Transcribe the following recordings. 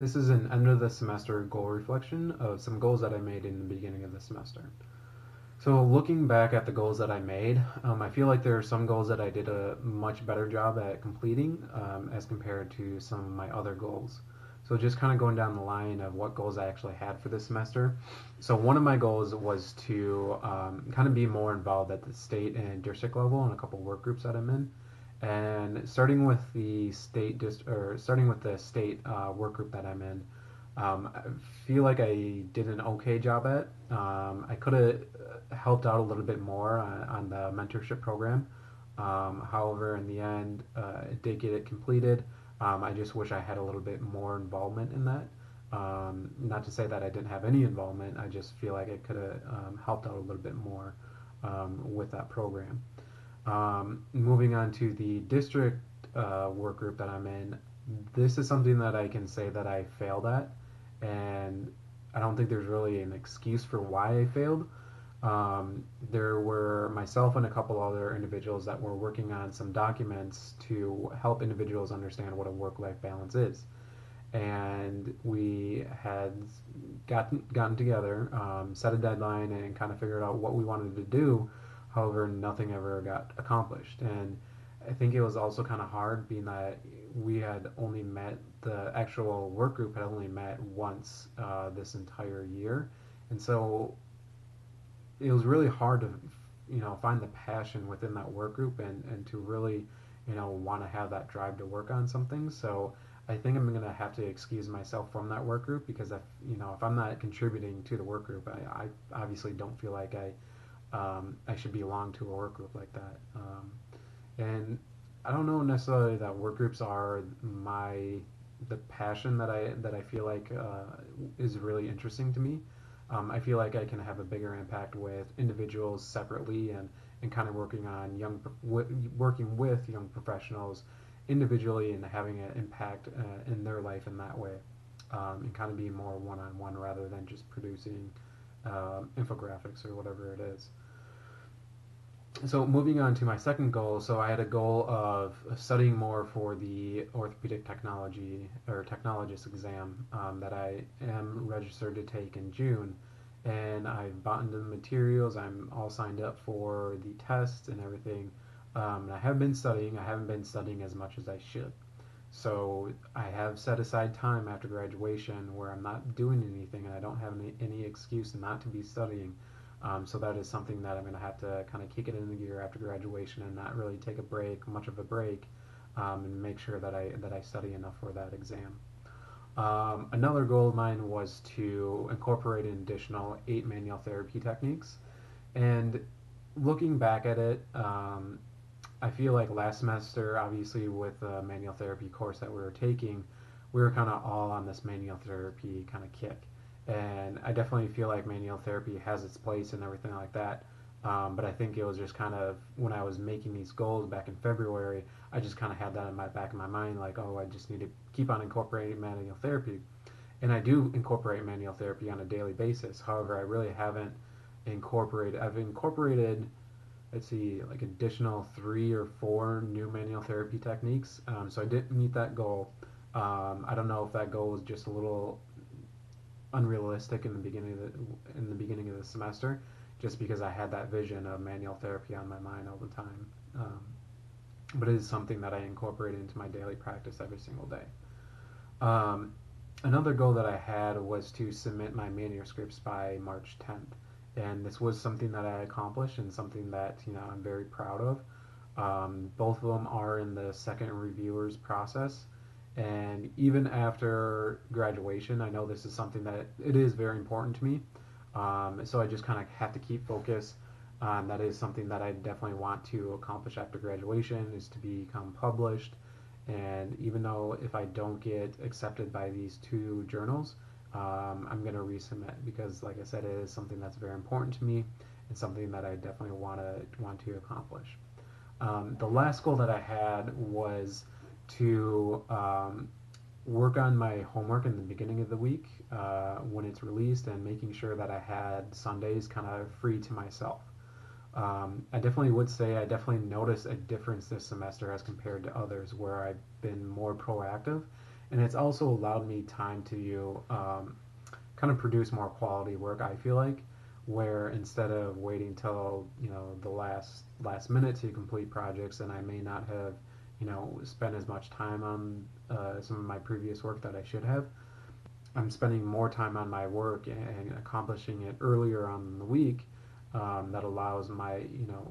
This is an end of the semester goal reflection of some goals that I made in the beginning of the semester. So, looking back at the goals that I made, I feel like there are some goals that I did a much better job at completing as compared to some of my other goals. So, just kind of going down the line of what goals I actually had for this semester. So, one of my goals was to kind of be more involved at the state and district level in a couple work groups that I'm in. And starting with the state work group that I'm in, I feel like I did an okay job at. I could have helped out a little bit more on the mentorship program. However, in the end, I did get it completed. I just wish I had a little bit more involvement in that. Not to say that I didn't have any involvement. I just feel like I could have helped out a little bit more with that program. Moving on to the district work group that I'm in, this is something that I can say that I failed at, and I don't think there's really an excuse for why I failed. There were myself and a couple other individuals that were working on some documents to help individuals understand what a work-life balance is. And we had gotten together, set a deadline, and kind of figured out what we wanted to do. However, nothing ever got accomplished. And I think it was also kind of hard, being that we had only met the actual work group had only met once this entire year, and so it was really hard to find the passion within that work group and to really want to have that drive to work on something. So I think I'm going to have to excuse myself from that work group, because if I'm not contributing to the work group, I obviously don't feel like I should belong to a work group like that. And I don't know necessarily that work groups are the passion that I feel like is really interesting to me. I feel like I can have a bigger impact with individuals separately, and kind of working with young professionals individually and having an impact in their life in that way, and kind of being more one-on-one rather than just producing infographics or whatever it is. So moving on to my second goal, so I had a goal of studying more for the orthopedic technology or technologist exam that I am registered to take in June, and I've bought into the materials. I'm all signed up for the tests and everything. And I have been studying. I haven't been studying as much as I should. So I have set aside time after graduation where I'm not doing anything, and I don't have any excuse not to be studying. So that is something that I'm going to have to kind of kick it into gear after graduation and not really take a break, much of a break, and make sure that I study enough for that exam. Another goal of mine was to incorporate an additional 8 manual therapy techniques. And looking back at it, I feel like last semester, obviously with the manual therapy course that we were taking, we were kind of all on this manual therapy kind of kick. And I definitely feel like manual therapy has its place and everything like that. But I think it was just kind of when I was making these goals back in February, I just kind of had that in my back of my mind, like, oh, I just need to keep on incorporating manual therapy. And I do incorporate manual therapy on a daily basis. However, I really haven't I've incorporated, let's see, like additional 3 or 4 new manual therapy techniques. So I didn't meet that goal. I don't know if that goal was just a little unrealistic in the beginning of the semester, just because I had that vision of manual therapy on my mind all the time. But it is something that I incorporate into my daily practice every single day. Um, Another goal that I had was to submit my manuscripts by March 10th, and this was something that I accomplished and something that I'm very proud of. Both of them are in the second reviewers process, and even after graduation, I know this is something that it is very important to me. So I just kind of have to keep focus. That is something that I definitely want to accomplish after graduation, is to become published. And even though if I don't get accepted by these 2 journals, I'm going to resubmit, because, like I said, it is something that's very important to me and something that I definitely want to accomplish. The last goal that I had was to work on my homework in the beginning of the week when it's released, and making sure that I had Sundays kind of free to myself. I definitely would say I definitely noticed a difference this semester as compared to others, where I've been more proactive And it's also allowed me time to kind of produce more quality work. I feel like where instead of waiting till the last minute to complete projects, and I may not have spent as much time on some of my previous work that I should have. I'm spending more time on my work and accomplishing it earlier on in the week. That allows my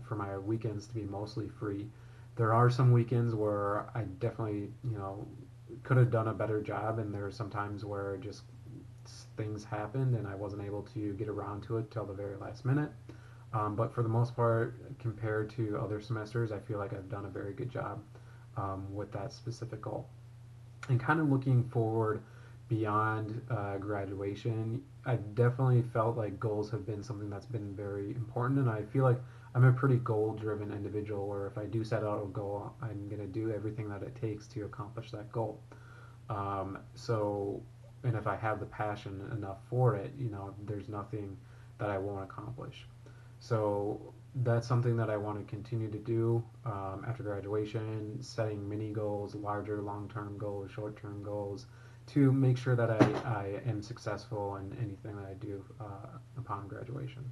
for my weekends to be mostly free. There are some weekends where I definitely could have done a better job, and there are some times where just things happened and I wasn't able to get around to it till the very last minute. But for the most part, compared to other semesters, I feel like I've done a very good job with that specific goal. And kind of looking forward beyond graduation, I definitely felt like goals have been something that's been very important, and I feel like I'm a pretty goal-driven individual. Where if I do set out a goal, I'm gonna do everything that it takes to accomplish that goal. So, and if I have the passion enough for it, there's nothing that I won't accomplish. So that's something that I want to continue to do after graduation, setting mini goals, larger long-term goals, short-term goals, to make sure that I am successful in anything that I do upon graduation.